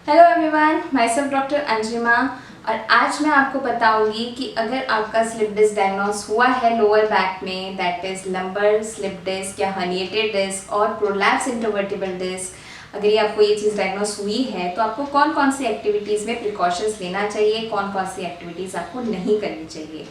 Hello everyone, my self doctor Anjima. और आज मैं आपको बताऊंगी कि अगर आपका स्लिप डिस्क डायग्नोस हुआ है लोअर बैक में, that is lumbar slip disc या हर्निएटेड डिस्क और प्रोलैप्स इंटरवर्टिबल डिस्क, अगर ये आपको ये चीज़ डायग्नोस हुई है तो आपको कौन कौन सी एक्टिविटीज़ में प्रिकॉशंस लेना चाहिए, कौन कौन सी एक्टिविटीज़ आपको नहीं करनी चाहिए।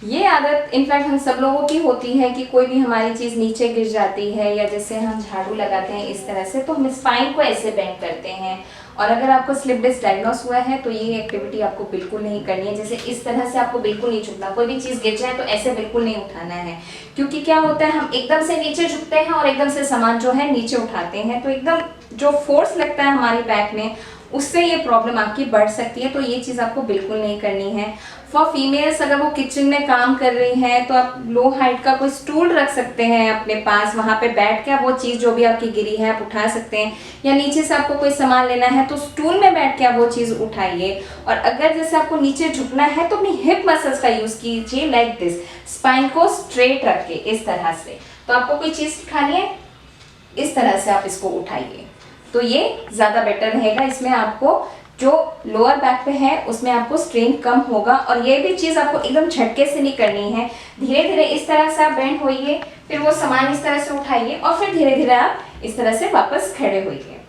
ये आदत इनफैक्ट हम सब लोगों की होती है कि कोई भी हमारी चीज़ नीचे गिर जाती है या जैसे हम झाड़ू लगाते हैं इस तरह से, तो हम स्पाइन को ऐसे बेंड करते हैं। और अगर आपको स्लिप डिस्क डायग्नोस हुआ है तो ये एक्टिविटी आपको बिल्कुल नहीं करनी है। जैसे इस तरह से आपको बिल्कुल नहीं झुकना, कोई भी चीज़ गिर जाए तो ऐसे बिल्कुल नहीं उठाना है, क्योंकि क्या होता है हम एकदम से नीचे झुकते हैं और एकदम से सामान जो है नीचे उठाते हैं, तो एकदम जो फोर्स लगता है हमारी बैक में उससे ये प्रॉब्लम आपकी बढ़ सकती है। तो ये चीज़ आपको बिल्कुल नहीं करनी है। फॉर फीमेल्स, अगर वो किचन में काम कर रही हैं तो आप लो हाइट का कोई स्टूल रख सकते हैं अपने पास, वहाँ पे बैठ के आप वो चीज़ जो भी आपकी गिरी है आप उठा सकते हैं। या नीचे से आपको कोई सामान लेना है तो स्टूल में बैठ के आप वो चीज़ उठाइए। और अगर जैसे आपको नीचे झुकना है तो अपनी हिप मसल्स का यूज़ कीजिए, लाइक दिस, स्पाइन को स्ट्रेट रख के इस तरह से। तो आपको कोई चीज़ उठानी है, इस तरह से आप इसको उठाइए, तो ये ज़्यादा बेटर रहेगा। इसमें आपको जो लोअर बैक पे है उसमें आपको स्ट्रेन कम होगा। और ये भी चीज़ आपको एकदम झटके से नहीं करनी है, धीरे धीरे इस तरह से आप बेंड होइए, फिर वो सामान इस तरह से उठाइए और फिर धीरे धीरे आप इस तरह से वापस खड़े होइए।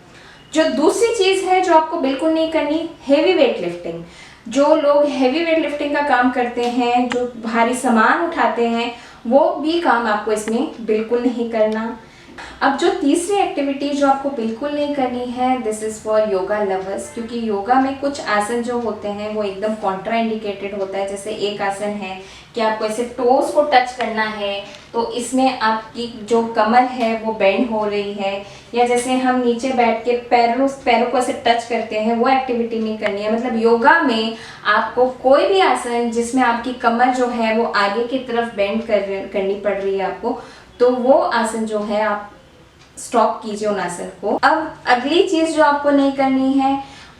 जो दूसरी चीज़ है जो आपको बिल्कुल नहीं करनी, हेवी वेट लिफ्टिंग। जो लोग हेवी वेट लिफ्टिंग का काम करते हैं, जो भारी सामान उठाते हैं, वो भी काम आपको इसमें बिल्कुल नहीं करना। अब जो तीसरी एक्टिविटी जो आपको बिल्कुल नहीं करनी है, this is for yoga lovers, क्योंकि योगा में कुछ आसन जो होते हैं वो एकदम कॉन्ट्रा इंडिकेटेड होता है। जैसे एक आसन है कि आपको ऐसे टोस को टच करना है, तो इसमें आपकी जो कमर है वो बेंड हो रही है। या जैसे हम नीचे बैठ के पैरों को ऐसे टच करते हैं, वो एक्टिविटी नहीं करनी है। मतलब योगा में आपको कोई भी आसन जिसमें आपकी कमर जो है वो आगे की तरफ बेंड करनी पड़ रही है आपको, तो वो आसन जो है आप स्टॉप कीजिए उन आसन को। अब अगली चीज़ जो आपको नहीं करनी है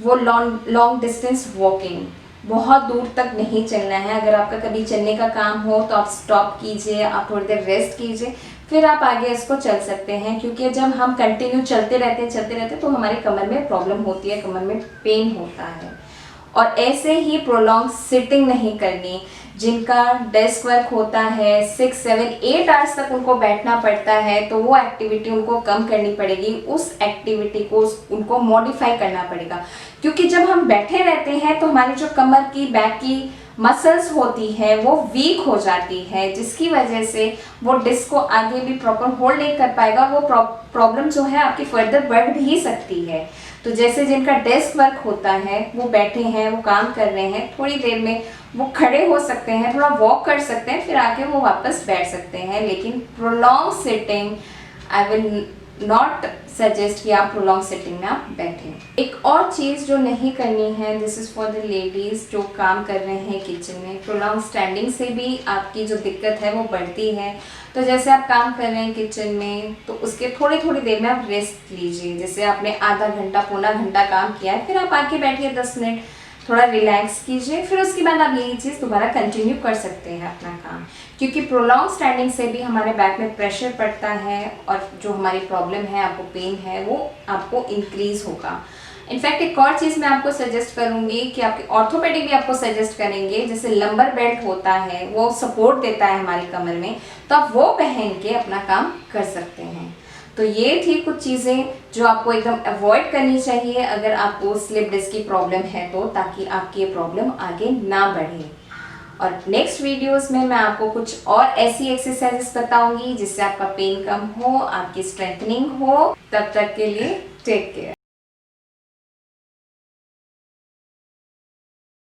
वो लॉन्ग डिस्टेंस वॉकिंग, बहुत दूर तक नहीं चलना है। अगर आपका कभी चलने का काम हो तो आप स्टॉप कीजिए, आप थोड़ी देर रेस्ट कीजिए, फिर आप आगे इसको चल सकते हैं। क्योंकि जब हम कंटिन्यू चलते रहते तो हमारी कमर में प्रॉब्लम होती है, कमर में पेन होता है। और ऐसे ही प्रोलॉन्ग सिटिंग नहीं करनी। जिनका डेस्क वर्क होता है 6, 7, 8 आवर्स तक उनको बैठना पड़ता है, तो वो एक्टिविटी उनको कम करनी पड़ेगी। उस एक्टिविटी को उनको मॉडिफाई करना पड़ेगा, क्योंकि जब हम बैठे रहते हैं तो हमारी जो कमर की, बैक की मसल्स होती है वो वीक हो जाती है, जिसकी वजह से वो डिस्क को आगे भी प्रॉपर होल्ड नहीं कर पाएगा। वो प्रॉब्लम जो है आपकी फर्दर बढ़ भी सकती है। तो जैसे जिनका डेस्क वर्क होता है, वो बैठे हैं, वो काम कर रहे हैं, थोड़ी देर में वो खड़े हो सकते हैं, थोड़ा वॉक कर सकते हैं, फिर आके वो वापस बैठ सकते हैं। लेकिन prolong sitting I will not suggest कि आप प्रोलॉन्ग सिटिंग में आप बैठें। एक और चीज़ जो नहीं करनी है, this is for the ladies जो काम कर रहे हैं किचन में, प्रोलॉन्ग स्टैंडिंग से भी आपकी जो दिक्कत है वो बढ़ती है। तो जैसे आप काम कर रहे हैं किचन में, तो उसके थोड़ी देर में आप रेस्ट लीजिए। जैसे आपने आधा घंटा, पौना घंटा काम किया है, फिर आप आके बैठिए 10 मिनट, थोड़ा रिलैक्स कीजिए, फिर उसके बाद आप यही चीज़ दोबारा कंटिन्यू कर सकते हैं अपना काम। क्योंकि प्रोलॉन्ग स्टैंडिंग से भी हमारे बैक में प्रेशर पड़ता है और जो हमारी प्रॉब्लम है, आपको पेन है, वो आपको इंक्रीज होगा। इनफैक्ट एक और चीज़ मैं आपको सजेस्ट करूँगी कि आपके ऑर्थोपेडिक भी आपको सजेस्ट करेंगे, जैसे लंबर बेल्ट होता है, वो सपोर्ट देता है हमारी कमर में, तो आप वो पहन के अपना काम कर सकते हैं। तो ये थी कुछ चीज़ें जो आपको एकदम अवॉइड करनी चाहिए अगर आपको स्लिप डिस्क की प्रॉब्लम है तो, ताकि आपकी ये प्रॉब्लम आगे ना बढ़े। और नेक्स्ट वीडियोस में मैं आपको कुछ और ऐसी एक्सरसाइजेस बताऊंगी जिससे आपका पेन कम हो, आपकी स्ट्रेंथनिंग हो। तब तक के लिए टेक केयर।